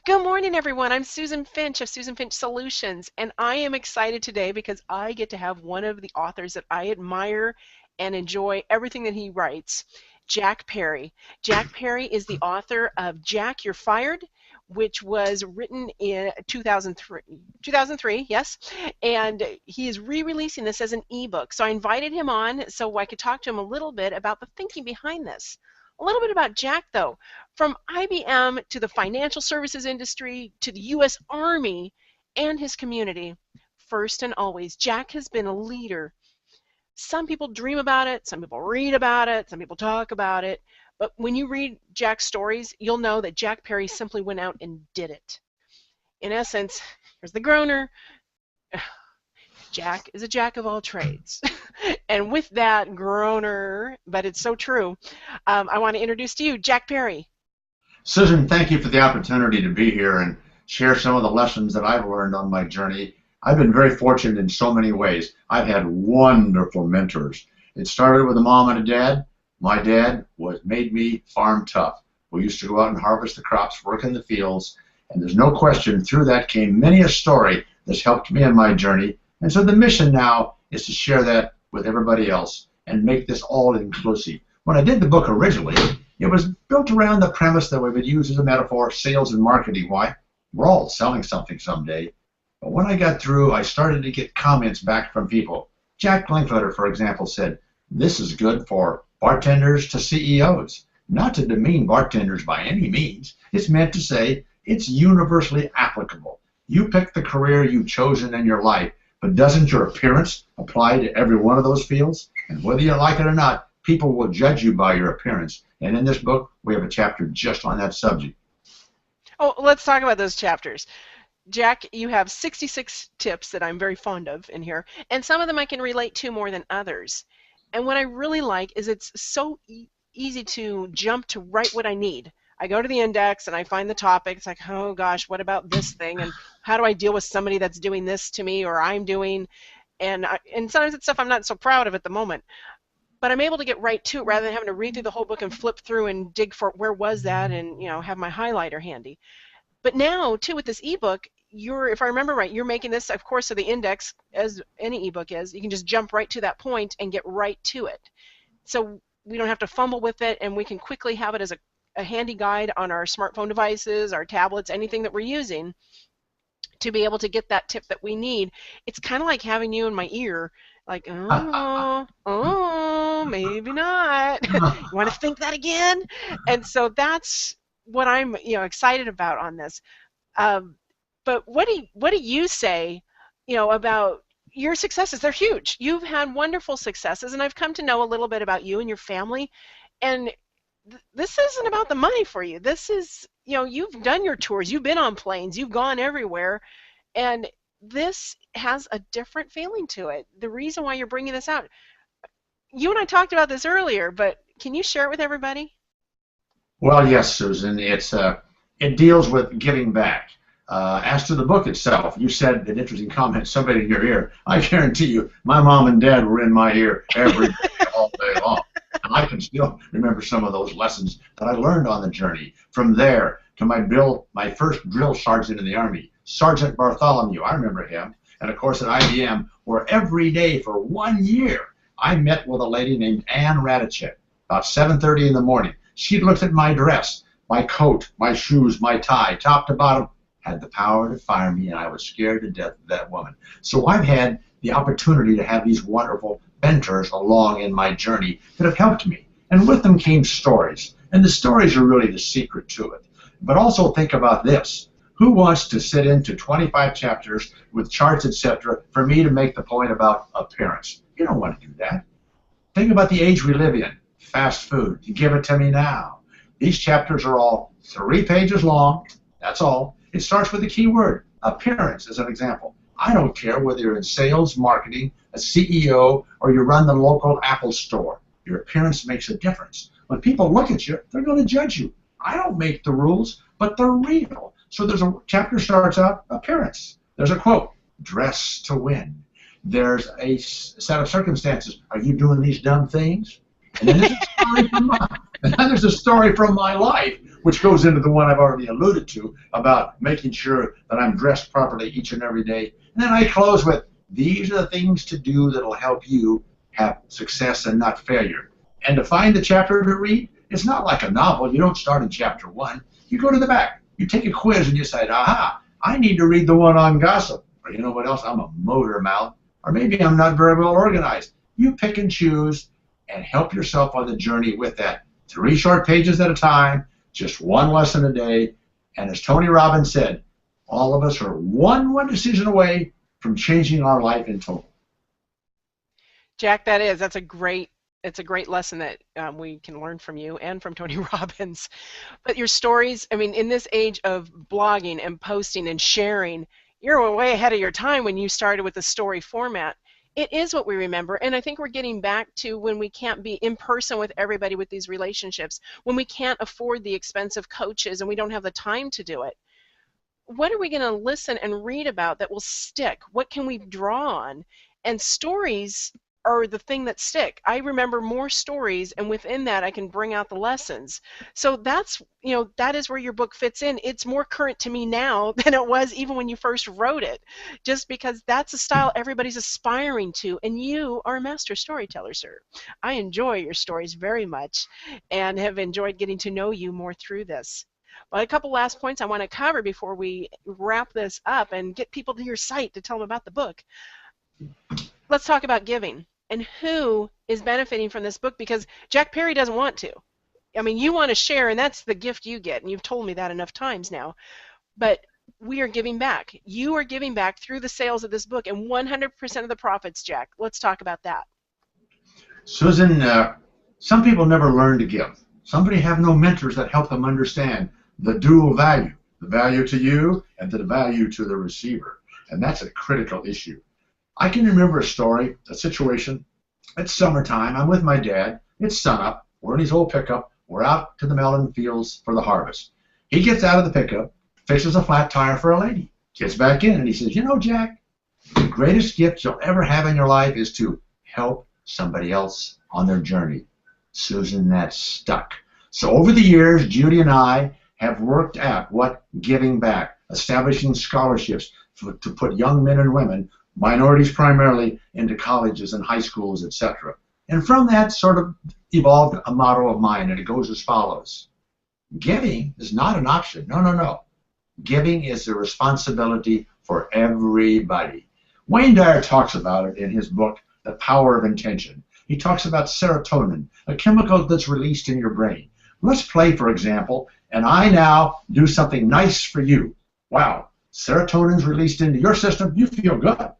Good morning, everyone. I'm Susan Finch of Susan Finch Solutions, and I am excited today because I get to have one of the authors that I admire and enjoy everything that he writes, Jack Perry. Jack Perry is the author of Jack, You're Fired, which was written in 2003, 2003, yes, and he is re-releasing this as an ebook. So I invited him on so I could talk to him a little bit about the thinking behind this. A little bit about Jack, though. From IBM to the financial services industry to the U.S. Army and his community, first and always, Jack has been a leader. Some people dream about it, some people read about it, some people talk about it, but when you read Jack's stories, you'll know that Jack Perry simply went out and did it. In essence, here's the groaner. Jack is a jack of all trades. And with that groaner, but it's so true, I want to introduce to you Jack Perry. Susan, thank you for the opportunity to be here and share some of the lessons that I've learned on my journey. I've been very fortunate in so many ways. I've had wonderful mentors. It started with a mom and a dad. My dad made me farm tough. We used to go out and harvest the crops, work in the fields, and there's no question through that came many a story that's helped me on my journey. And so the mission now is to share that with everybody else and make this all inclusive. When I did the book originally, it was built around the premise that we would use as a metaphor, sales and marketing. Why? We're all selling something someday. But when I got through, I started to get comments back from people. Jack Linkletter, for example, said, "This is good for bartenders to CEOs." Not to demean bartenders by any means. It's meant to say it's universally applicable. You pick the career you've chosen in your life, but doesn't your appearance apply to every one of those fields? And whether you like it or not, people will judge you by your appearance. And in this book, we have a chapter just on that subject. Oh, let's talk about those chapters. Jack, you have 66 tips that I'm very fond of in here, and some of them I can relate to more than others. And what I really like is it's so easy to jump to write what I need. I go to the index and I find the topic. It's like, oh gosh, what about this thing? And how do I deal with somebody that's doing this to me or I'm doing? And sometimes it's stuff I'm not so proud of at the moment. But I'm able to get right to it rather than having to read through the whole book and flip through and dig for where was that and have my highlighter handy. But now too with this ebook, if I remember right, you're making this, of course, so the index, as any ebook is, you can just jump right to that point and get right to it. So we don't have to fumble with it, and we can quickly have it as a handy guide on our smartphone devices, our tablets, anything that we're using to be able to get that tip that we need. It's kind of like having you in my ear, like, maybe not. You want to think that again? And so that's what I'm excited about on this. But what do you say, about your successes? They're huge. You've had wonderful successes, and I've come to know a little bit about you and your family. And this isn't about the money for you. This is, you've done your tours, you've been on planes, you've gone everywhere, and this has a different feeling to it. The reason why you're bringing this out, you and I talked about this earlier, but can you share it with everybody? Well, yes, Susan. It deals with giving back. As to the book itself, you said an interesting comment, somebody in your ear. I guarantee you, my mom and dad were in my ear every day, all day long. And I can still remember some of those lessons that I learned on the journey. From there to my first drill sergeant in the Army, Sergeant Bartholomew, I remember him. And of course at IBM, where every day for 1 year, I met with a lady named Ann Radicek, about 7:30 in the morning. She looked at my dress, my coat, my shoes, my tie, top to bottom, had the power to fire me, and I was scared to death of that woman. So I've had the opportunity to have these wonderful mentors along in my journey that have helped me. And with them came stories. And the stories are really the secret to it. But also think about this. Who wants to sit into 25 chapters with charts, etc., for me to make the point about appearance? You don't want to do that. Think about the age we live in. Fast food. Give it to me now. These chapters are all 3 pages long. That's all. It starts with the key word, appearance, as an example. I don't care whether you're in sales, marketing, a CEO, or you run the local Apple store. Your appearance makes a difference. When people look at you, they're going to judge you. I don't make the rules, but they're real. So there's a chapter starts out, appearance. There's a quote, dress to win. There's a set of circumstances. Are you doing these dumb things? And then there's a story from my life which goes into the one I've already alluded to about making sure that I'm dressed properly each and every day. And then I close with, these are the things to do that will help you have success and not failure. And to find the chapter to read, it's not like a novel. You don't start in chapter 1. You go to the back. You take a quiz and you say, aha, I need to read the one on gossip. Or you know what else? I'm a motor mouth. Or maybe I'm not very well organized. You pick and choose and help yourself on the journey with that. 3 short pages at a time, just 1 lesson a day. And as Tony Robbins said, all of us are one decision away from changing our life in total. Jack, that's a great lesson that we can learn from you and from Tony Robbins. But your stories, I mean, in this age of blogging and posting and sharing, you're way ahead of your time when you started with the story format. It is what we remember, and I think we're getting back to when we can't be in person with everybody with these relationships, when we can't afford the expensive coaches and we don't have the time to do it. What are we going to listen and read about that will stick? What can we draw on? And stories are the thing that stick. I remember more stories, and within that I can bring out the lessons. So that's, that is where your book fits in. It's more current to me now than it was even when you first wrote it, just because that's a style everybody's aspiring to, and you are a master storyteller, sir. I enjoy your stories very much and have enjoyed getting to know you more through this. But a couple last points I want to cover before we wrap this up and get people to your site to tell them about the book. Let's talk about giving and who is benefiting from this book, because Jack Perry doesn't want to. I mean, you want to share, and that's the gift you get, and you've told me that enough times now. But we are giving back. You are giving back through the sales of this book, and 100% of the profits, Jack. Let's talk about that. Susan, some people never learn to give. Somebody have no mentors that help them understand the dual value, the value to you and the value to the receiver. And that's a critical issue. I can remember a story, a situation. It's summertime. I'm with my dad. It's sunup. We're in his old pickup. We're out to the melon fields for the harvest. He gets out of the pickup, fixes a flat tire for a lady, gets back in, and he says, Jack, the greatest gift you'll ever have in your life is to help somebody else on their journey. Susan, that's stuck. So over the years, Judy and I have worked at what giving back, establishing scholarships to put young men and women, minorities primarily, into colleges and high schools, etc. And from that sort of evolved a motto of mine, and it goes as follows. Giving is not an option. No. Giving is a responsibility for everybody. Wayne Dyer talks about it in his book, The Power of Intention. He talks about serotonin, a chemical that's released in your brain. Let's play, for example, and I now do something nice for you. Wow, serotonin's released into your system. You feel good.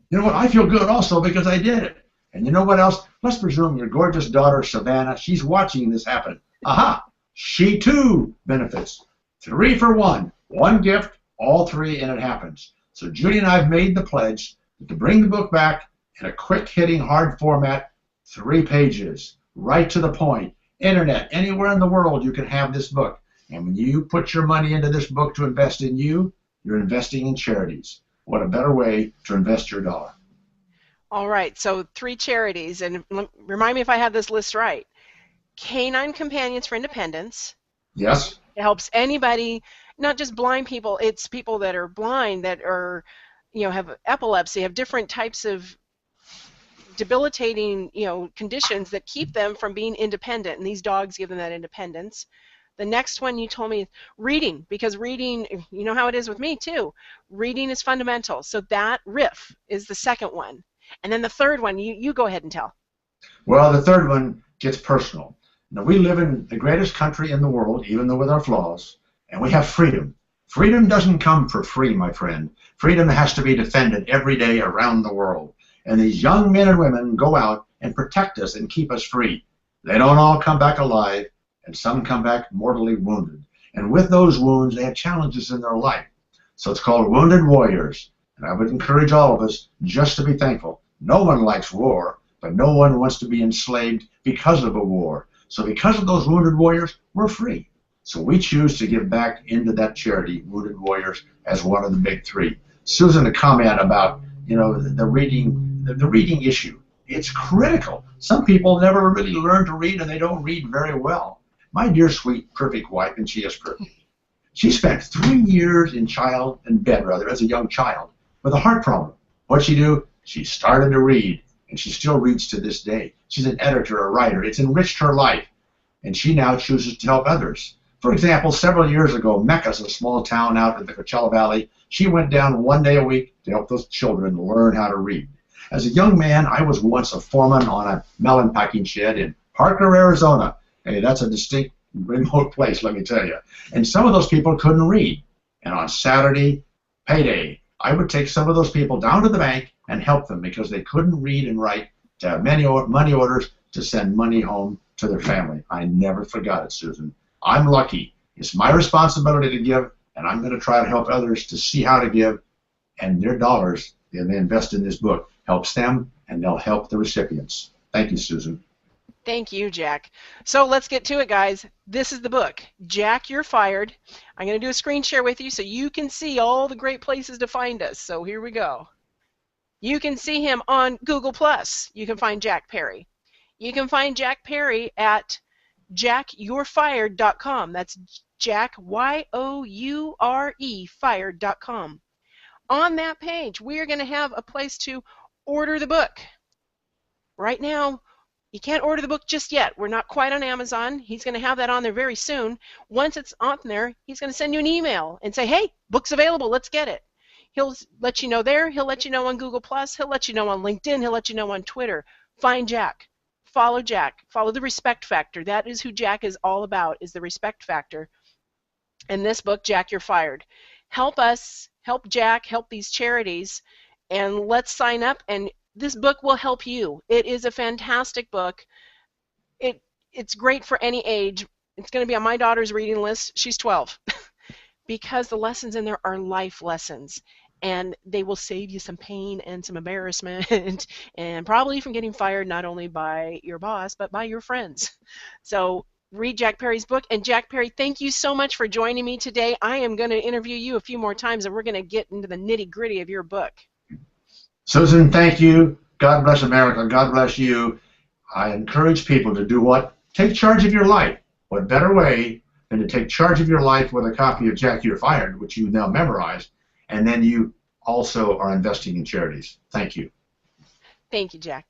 You know what? I feel good also because I did it. And you know what else? Let's presume your gorgeous daughter, Savannah, she's watching this happen. Aha! She too benefits. 3 for 1. 1 gift, all 3, and it happens. So Judy and I have made the pledge to bring the book back in a quick-hitting, hard format, 3 pages, right to the point. Internet, anywhere in the world you can have this book. And when you put your money into this book to invest in you, you're investing in charities. What a better way to invest your dollar. All right, so 3 charities, and remind me if I have this list right. Canine Companions for Independence. Yes. It helps anybody, not just blind people, it's people that are blind, that are, have epilepsy, have different types of debilitating, conditions that keep them from being independent, and these dogs give them that independence. The next one you told me, reading, because reading, you know how it is with me too. Reading is fundamental. So that riff is the second one. And then the third one, you go ahead and tell. Well, the third one gets personal. Now, we live in the greatest country in the world, even though with our flaws, and we have freedom. Freedom doesn't come for free, my friend. Freedom has to be defended every day around the world. And these young men and women go out and protect us and keep us free. They don't all come back alive, and some come back mortally wounded. And with those wounds, they have challenges in their life. So it's called Wounded Warriors. And I would encourage all of us just to be thankful. No one likes war, but no one wants to be enslaved because of a war. So because of those Wounded Warriors, we're free. So we choose to give back into that charity, Wounded Warriors, as one of the big 3. Susan, a comment about the reading issue. It's critical. Some people never really learn to read, and they don't read very well. my dear, sweet, perfect wife, and she is perfect. She spent 3 years in bed as a young child with a heart problem. What'd she do? She started to read, and she still reads to this day. She's an editor, a writer. It's enriched her life, and she now chooses to help others. For example, several years ago, Mecca's a small town out in the Coachella Valley. She went down 1 day a week to help those children learn how to read. As a young man, I was once a foreman on a melon packing shed in Parker, Arizona. Hey, that's a distinct, remote place, let me tell you. And some of those people couldn't read. And on Saturday, payday, I would take some of those people down to the bank and help them because they couldn't read and write to have money orders to send money home to their family. I never forgot it, Susan. I'm lucky. It's my responsibility to give, and I'm going to try to help others to see how to give, and their dollars that they invest in this book helps them, and they'll help the recipients. Thank you, Susan. Thank you, Jack. So let's get to it, guys. This is the book. Jack, You're Fired. I'm going to do a screen share with you so you can see all the great places to find us. So here we go. You can see him on Google+. You can find Jack Perry. You can find Jack Perry at JackYou'reFired.com. That's Jack, Y-O-U-R-E, fired.com. On that page, we are going to have a place to order the book. Right now, you can't order the book just yet. We're not quite on Amazon. He's going to have that on there very soon. Once it's on there, he's going to send you an email and say, hey, book's available. Let's get it. He'll let you know there. He'll let you know on Google+. He'll let you know on LinkedIn. He'll let you know on Twitter. Find Jack. Follow Jack. Follow the respect factor. That is who Jack is all about, is the respect factor. In this book, Jack, You're Fired. Help us, help Jack, help these charities, and let's sign up, and this book will help you. It is a fantastic book. It's great for any age. It's going to be on my daughter's reading list. She's 12. Because the lessons in there are life lessons, and they will save you some pain and some embarrassment and probably from getting fired not only by your boss but by your friends. So read Jack Perry's book. And Jack Perry, thank you so much for joining me today. I am going to interview you a few more times, and we're going to get into the nitty-gritty of your book. Susan, thank you. God bless America. God bless you. I encourage people to do what? Take charge of your life. What better way than to take charge of your life with a copy of Jack, You're Fired, which you now memorized, and then you also are investing in charities. Thank you. Thank you, Jack.